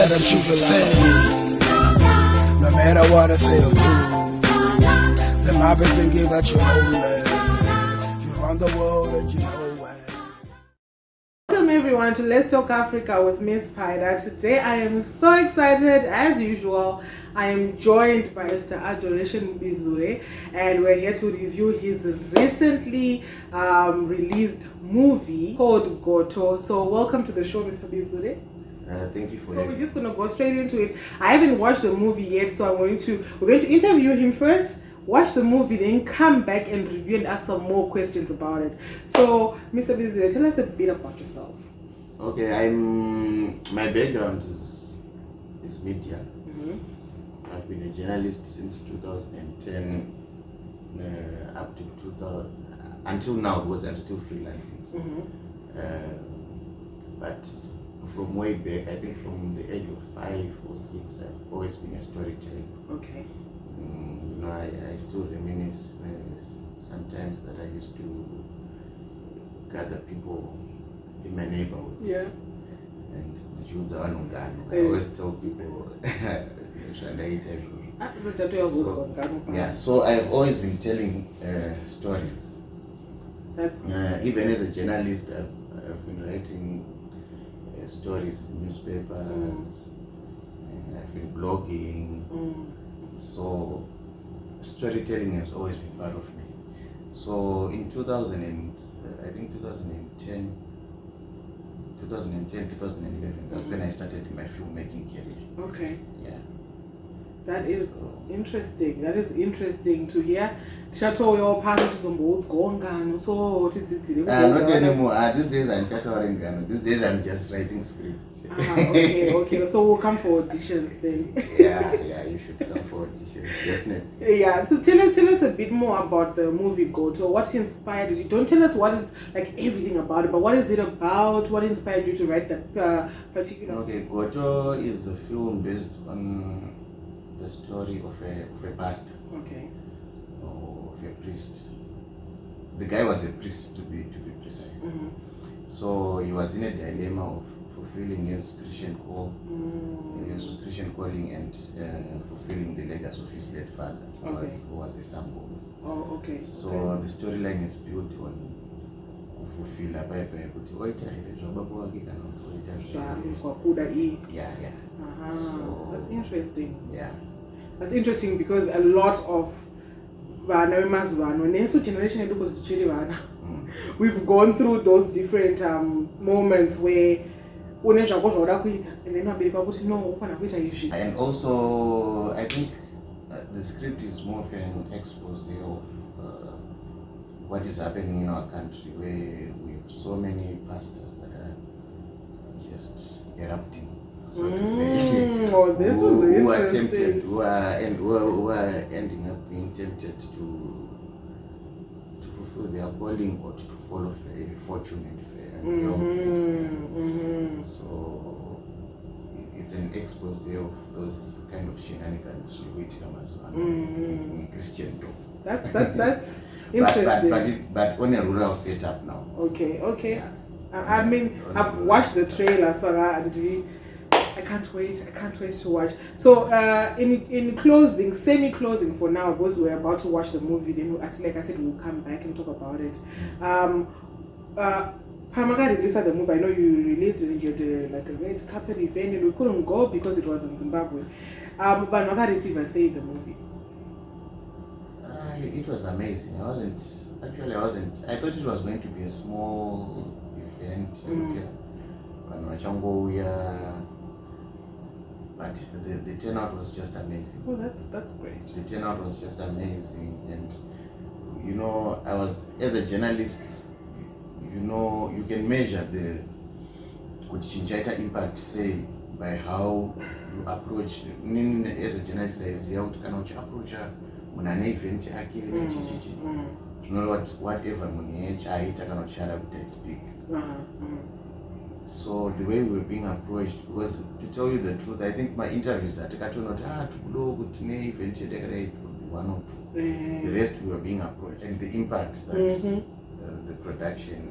let them choose the same. No matter what I say or do, them I've been thinking that you know me. You run the world and you know why. Welcome everyone to Let's Talk Africa with Miss Spider. Today I am so excited as usual. I am joined by Mr. Adoration Bizure and we're here to review his recently released movie called Goto. So welcome to the show, Mr. Bizure. Thank you for So we're just gonna go straight into it. I haven't watched the movie yet, so we're going to interview him first, watch the movie, then come back and review and ask some more questions about it. So, Mr. Bizure, tell us a bit about yourself. Okay, my background is media. I've been a journalist since 2010 up to 2000 until now, because I'm still freelancing. But from way back, I think from the age of 5 or 6, I've always been a storyteller. Okay. You know, I still reminisce sometimes that I used to gather people in my neighborhood. Yeah. And the Jews are I always tell people, so I've always been telling stories. That's even as a journalist, I've been writing stories in newspapers, and I've been blogging. So storytelling has always been part of me. So in 2010, 2011, that's when I started my filmmaking career. okay. Yeah. That is interesting. That is interesting to hear. Chato your parents on both gone so not anymore. These days I'm chattering. These days I'm just writing scripts. Okay. So we'll come for auditions then. yeah, you should come for auditions, definitely. Yeah. So tell us a bit more about the movie Goto. What inspired you? Don't tell us what is like everything about it, but what is it about? What inspired you to write that particular? Okay, Goto is a film based on the story of a pastor. Okay. Or of a priest. The guy was a priest, to be precise. So he was in a dilemma of fulfilling his Christian call, his Christian calling, and fulfilling the legacy of his late father, who was a Sambo. Oh, okay. So the storyline is built on fulfill yeah. So, that's interesting. Yeah. That's interesting because a lot of generation we've gone through those different moments where and also I think the script is more of an expose of what is happening in our country, where we have so many pastors that are just erupting, so to say, who are tempted, who are ending up being tempted to fulfill their calling or to follow fortune and fame. So it's an expose of those kind of shenanigans which come as in Christendom. That's interesting. But on a rural setup now. Okay. Yeah. I mean, I've watched the trailer, Sarah, and I can't wait to watch. So, in closing, semi-closing for now, because we're about to watch the movie, then like I said, we'll come back and talk about it. Pamaka released the movie. I know you released it. You did like a red carpet event, and we couldn't go because it was in Zimbabwe. But Pamaka receiver said the movie. It was amazing. I wasn't. I thought it was going to be a small event. But the turnout was just amazing. Oh, that's great. The turnout was just amazing, and you know, I was, as a journalist, you know, you can measure the kuchinjaita impact, say, by how you approach. As a journalist, there is how to kind of approach an event. You know whatever I cannot share up that speak. So the way we were being approached, because to tell you the truth, I think my interviews are to know event would be one or two. The rest we were being approached, and the impact that the production.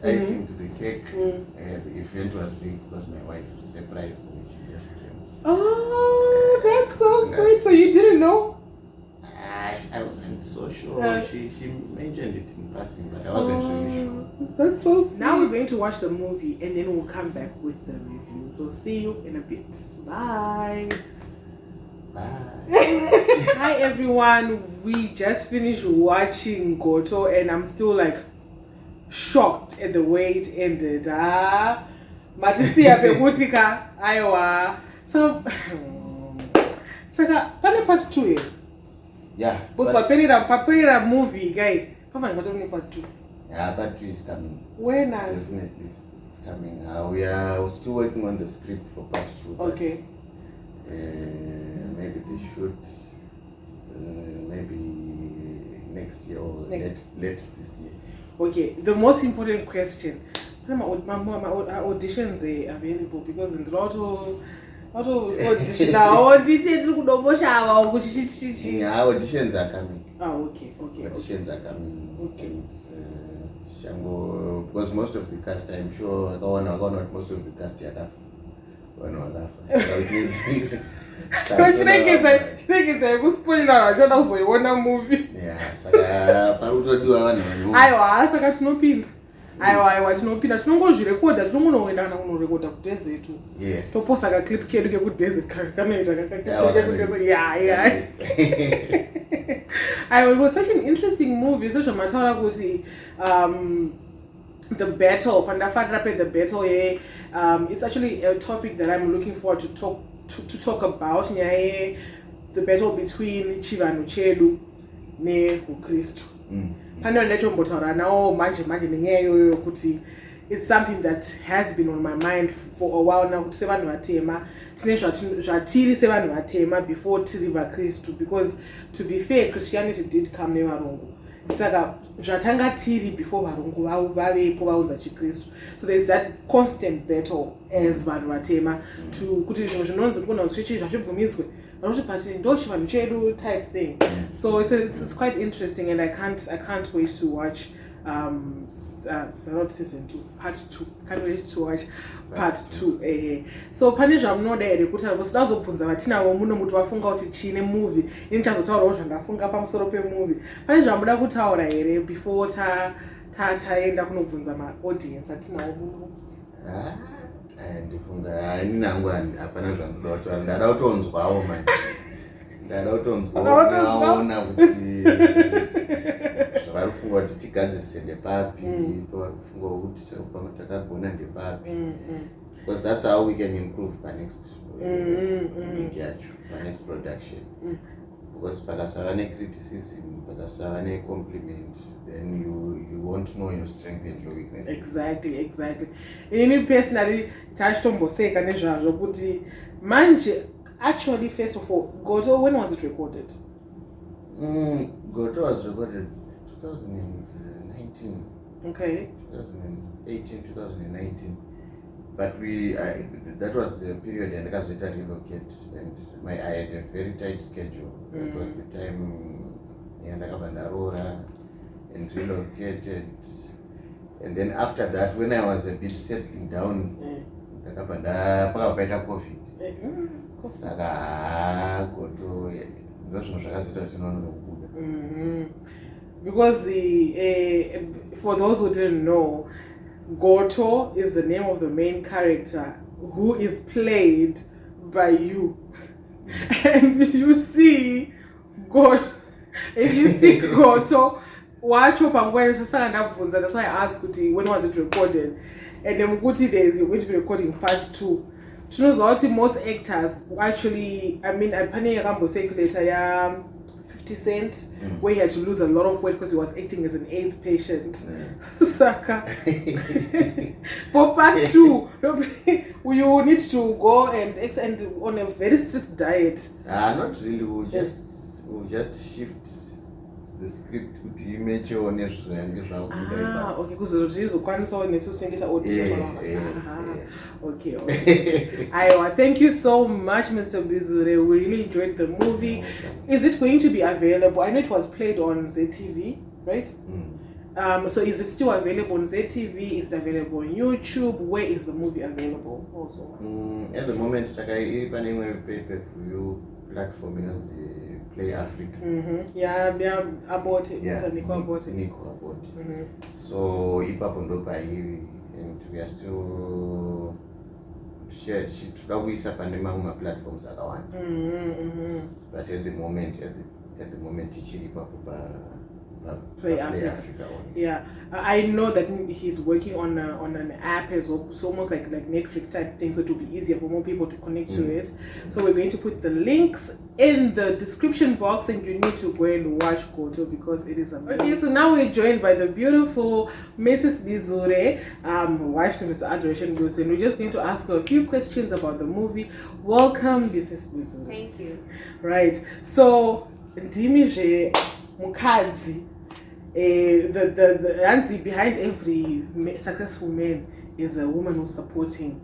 I seemed to the cake. The event was big because my wife surprised me. She just came. Oh, that's so sweet. So you didn't know? I wasn't so sure. She mentioned it in passing, but I wasn't really sure. That's so sweet. Now we're going to watch the movie and then we'll come back with the review. So see you in a bit. Bye. Bye. Hi everyone. We just finished watching Goto and I'm still like shocked at the way it ended. Matisia Bebutika, Iowa. So Saka, pane part 2 here. Yeah. Because papera movie guy. Come on, what part 2? Yeah, part 2 is coming. When? Definitely it's coming. We are still working on the script for part 2. Okay. Maybe they shoot maybe next year or late this year. Okay, the most important question. My auditions are available because in the lot of auditions are coming. Okay. Auditions are coming. Okay. And, Shango, because most of the cast, I'm sure, not most of the cast are there. So it means movie. Yeah, saka tinopinda. Aiwa tinopinda tinongozvirekodha titongonoenda kana kunorekodha kudesert. Yes. Toposa ka clip kedu kekudesert kanoita yeah. It was such an interesting movie. Such a mataura kuti the battle, the battle here. It's actually a topic that I'm looking forward to talk about. The battle between Chivano Chedu ne Ukristu. It's something that has been on my mind for a while now. Before Tiriva Christu, because to be fair, Christianity did come near Varungu. Saka zvatanga tiri before varungu vavepo vaudza chikristu. So there's that constant battle as vanhu vatema to kuti zvinhu zvinonzi kuna zvichi zvachibvumidzwe vanoti but ndo chivanhu chedu type thing. So it's quite interesting and I can't wait to watch so not season 2, part 2. Can't wait to watch part 2. So pane zvamunoda here kuti musazobvunza vatinavo muno muti wafunga kuti chine movie ini chazotaurawo zvandafunga pamusoro pemovie. Pane zvamuda kutaura here before taenda kunobvunza maaudience atinawo muno? Ndifunga ini nangu hapana zvandoda kutaura. Ndada kutonzwawo manje. Ndada kutonzwaona kuti vari kufunga kuti tigadzirise ndepapi, vari kufunga kuti takagona ndepapi. Because that's how we can improve by next by next production. Because pakasava criticism, pakasava compliment, then you won't know your strength and your weakness. Exactly. Inini personally tachitomboseka nezvazvo kuti manje actually first of all Goto, when was it recorded? Goto was recorded 2019. Okay. 2018, 2019. But that was the period and I relocate and I had a very tight schedule. That was the time and I and relocated. And then after that, when I was a bit settling down, I got COVID. Saka Goto, because for those who didn't know, Goto is the name of the main character who is played by you. And if you see Goto, watch up and when that's why I asked when was it recorded. And then Guti days you're going to be recording part 2. To know that most actors actually, I mean, I'm planning a circulator 50 Cent, where he had to lose a lot of weight because he was acting as an AIDS patient. Saka. For part 2, you need to go and on a very strict diet. Not really. We'll just shift the script to image on it. Okay, because you can audition. Okay. Thank you so much, Mr. Bizure. We really enjoyed the movie. Is it going to be available? I know it was played on ZTV, right? So is it still available on ZTV? Is it available on YouTube? Where is the movie available also? At the moment, even in a pay-per-view platform, Play Africa. Yeah, I bought it. Yeah, Nico bought it. Nico bought it. So, and we are still shared. She trawisa pandemang platforms are one. But at the moment, Play Africa. Yeah, I know that he's working on an app as well. It's almost like Netflix type thing, so it will be easier for more people to connect to it. So we're going to put the links in the description box, and you need to go and watch Goto because it is amazing. Okay, so now we're joined by the beautiful Mrs. Bizure, wife to Mr. Adoration Bizure, and we're just going to ask her a few questions about the movie. Welcome, Mrs. Bizure. Thank you. Right. So, Dimije Mukadzi, the auntie behind every successful man is a woman who's supporting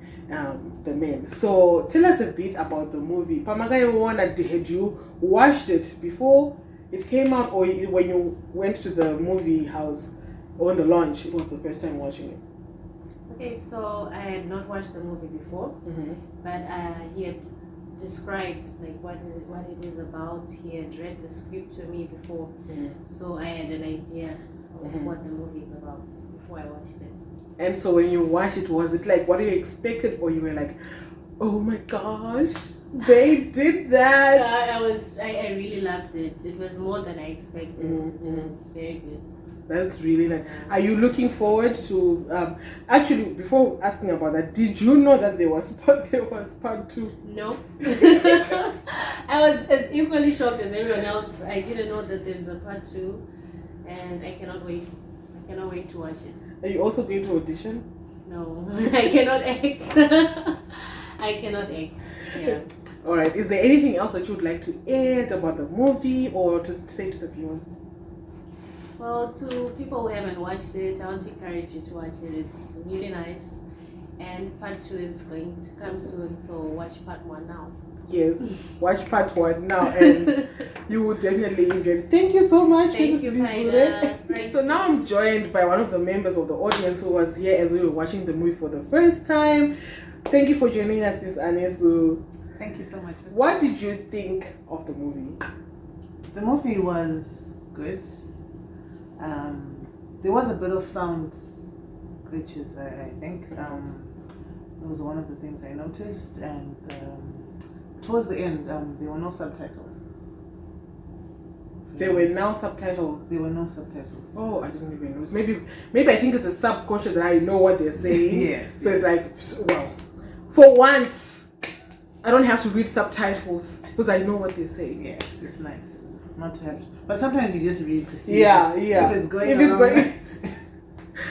the men. So tell us a bit about the movie. Had you watched it before it came out, or when you went to the movie house on the launch, it was the first time watching it? Okay, so I had not watched the movie before, but he had described like what it is about. He had read the script to me before, so I had an idea of what the movie is about before I watched it. And so when you watched it, was it like what you expected, or you were like, oh my gosh, they did that? I really loved it. It was more than I expected. It was very good. That's really nice. Are you looking forward to actually, before asking about that, did you know that there was part 2? No. I was as equally shocked as everyone else. I didn't know that there's a part 2, and I cannot wait. I cannot wait to watch it. Are you also going to audition? No, I cannot act. I cannot act. Yeah. All right. Is there anything else that you would like to add about the movie, or just say to the viewers? Well, to people who haven't watched it, I want to encourage you to watch it. It's really nice. And part 2 is going to come soon, so watch part 1 now. Yes, watch part 1 now, and you will definitely enjoy it. Thank you so much, Mrs. Bizure. So now I'm joined by one of the members of the audience who was here as we were watching the movie for the first time. Thank you for joining us, Ms. Anesu. Thank you so much, Ms. What did you think of the movie? The movie was good. There was a bit of sound glitches, I think. That was one of the things I noticed, and towards the end, there were no subtitles. There were no subtitles. There were no subtitles. Oh, I didn't even know. Maybe I think it's a subconscious that I know what they're saying. Yes. So it's like, well, for once, I don't have to read subtitles because I know what they're saying. Yes, it's nice not to have to. But sometimes you just read to see if it's going along.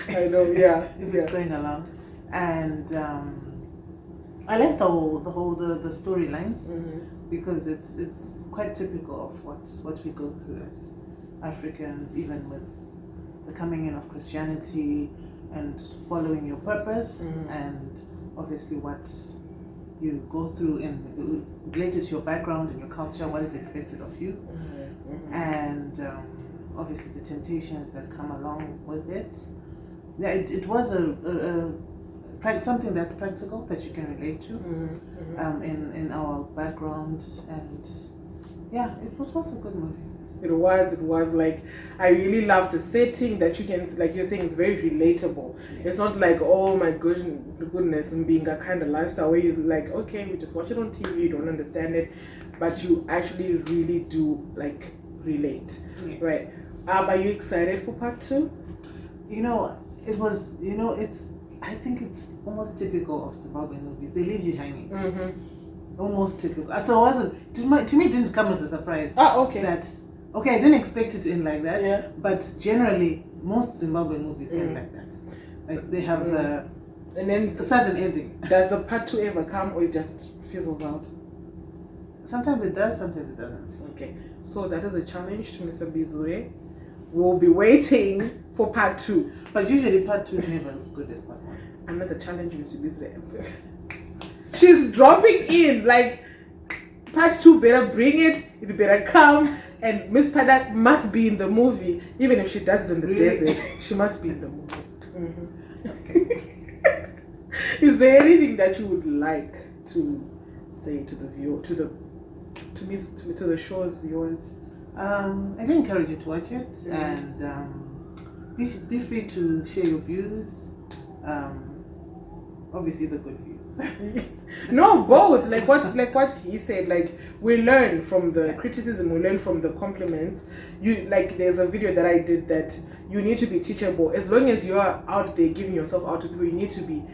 I know, yeah. If it's going along. And I like the storyline because it's quite typical of what we go through as Africans, even with the coming in of Christianity and following your purpose, and obviously what you go through in related to your background and your culture, what is expected of you, and obviously the temptations that come along with it. Yeah, it was something that's practical that you can relate to in our background, and yeah, it was a good movie. It was like, I really love the setting that you can, like you're saying, it's very relatable. Yes. It's not like, oh my goodness, and being a kind of lifestyle where you're like, okay, we just watch it on TV, you don't understand it, but you actually really do like relate. Yes. Right? Are you excited for part 2? I think it's almost typical of Zimbabwean movies. They leave you hanging. Almost typical. So it wasn't, to me, it didn't come as a surprise. Okay. I didn't expect it to end like that. Yeah. But generally, most Zimbabwean movies end like that. Like they have and then a certain ending. Does the part 2 ever come, or it just fizzles out? Sometimes it does, sometimes it doesn't. Okay. So that is a challenge to Mr. Bizure. We'll be waiting for part 2. But usually part 2 is never as good as part 1. Another challenge, Mr. Bizure. She's dropping in like, part 2 better bring it. It better come. And Miss Spider must be in the movie, even if she does it in the desert. She must be in the movie. Okay. Is there anything that you would like to say to the viewer, to the show's viewers? I do encourage you to watch it, and be free to share your views. Obviously, the good views. No, both. Like what he said. Like we learn from the criticism, we learn from the compliments. There's a video that I did that you need to be teachable. As long as you are out there giving yourself out to people, you need to be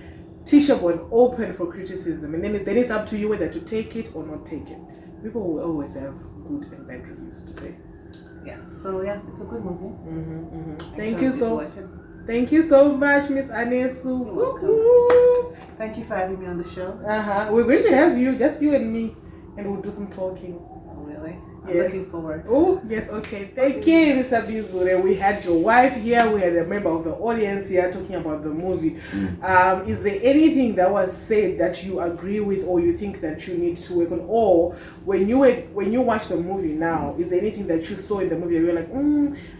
teachable and open for criticism. And then it's up to you whether to take it or not take it. People will always have good and bad reviews to say. Yeah. So yeah, it's a good movie. Thank you so much, Miss Anesu. Thank you for having me on the show. We're going to have you, just you and me, and we'll do some talking. Oh, really? I'm Yes. looking forward. Oh, yes, okay. Thank you, Mr. Bizure. We had your wife here, we had a member of the audience here talking about the movie. Is there anything that was said that you agree with or you think that you need to work on? Or when you watch the movie now, is there anything that you saw in the movie that you're like,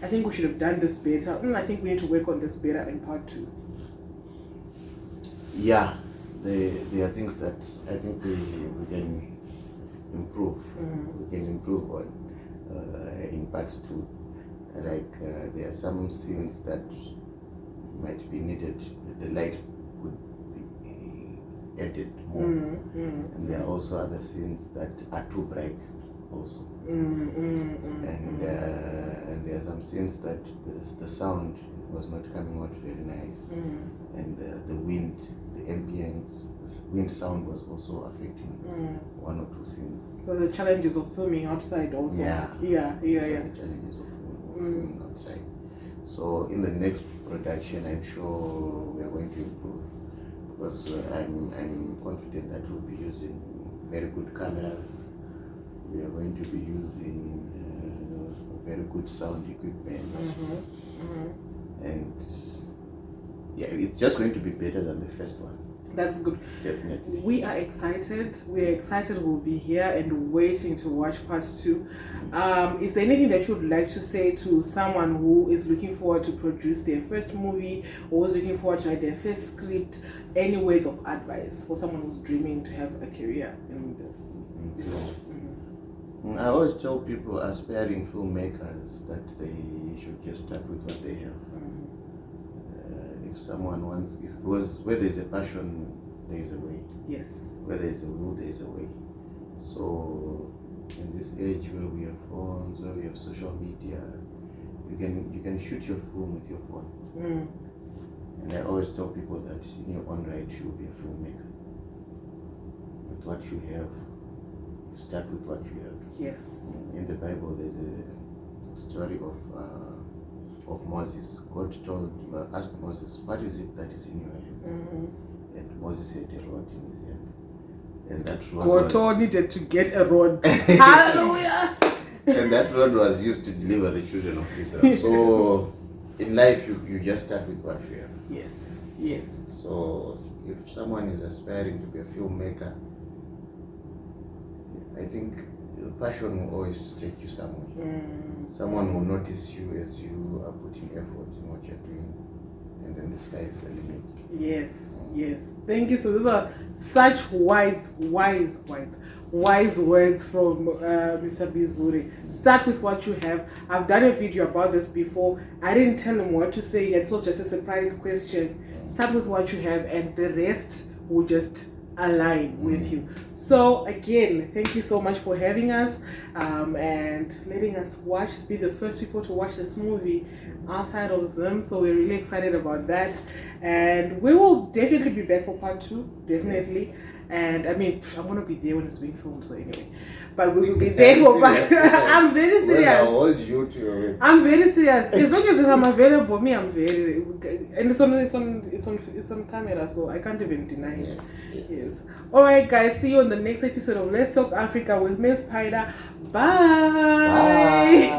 I think we should have done this better. I think we need to work on this better in part 2. Yeah, there are things that I think we can improve. We can improve on in part 2. Like there are some scenes that might be needed. The light could be added more, and there are also other scenes that are too bright, also. And there are some scenes that the sound was not coming out very nice, and the wind, the ambience, the wind sound was also affecting one or two scenes. So the challenges of filming outside also. Yeah. The challenges of filming outside. So in the next production, I'm sure we are going to improve, because I'm confident that we'll be using very good cameras. We are going to be using very good sound equipment, and yeah, it's just going to be better than the first one. That's good. Definitely. We are excited. We'll be here and waiting to watch part 2. Is there anything that you would like to say to someone who is looking forward to produce their first movie, or is looking forward to write their first script? Any words of advice for someone who's dreaming to have a career in this industry? I always tell people, aspiring filmmakers, that they should just start with what they have. If someone wants, because where there's a passion, there is a way. Yes. Where there is a will, there is a way. So in this age where we have phones, where we have social media, you can shoot your film with your phone. And I always tell people that in your own right, you will be a filmmaker. With what you have, you start with what you have. Yes. In the Bible, there's a story of Moses. God asked Moses, "What is it that is in your hand?" And Moses had a rod in his hand. And that rod Goto needed to get a rod. Hallelujah! And that rod was used to deliver the children of Israel. So in life, you just start with what you have. Yes. So if someone is aspiring to be a filmmaker, I think passion will always take you somewhere. Someone will notice you as you are putting effort in what you're doing, and then the sky is the limit. Yes. Thank you. So those are such wise words from Mr. Bizure. Start with what you have. I've done a video about this before. I didn't tell him what to say yet. It was just a surprise question. Start with what you have, and the rest will just align with you. So again, thank you so much for having us and letting us be the first people to watch this movie outside of Zoom. So we're really excited about that, and we will definitely be back for part 2, definitely. Yes. And I mean, I'm gonna be there when it's being filmed, so anyway, but we will be there for part. I'm very serious. Well, I'll hold you to your way. I'm very serious. As long as I'm available, I'm very, and it's on camera, so I can't even deny it. Yes. All right, guys. See you on the next episode of Let's Talk Africa with Miss Spider. Bye.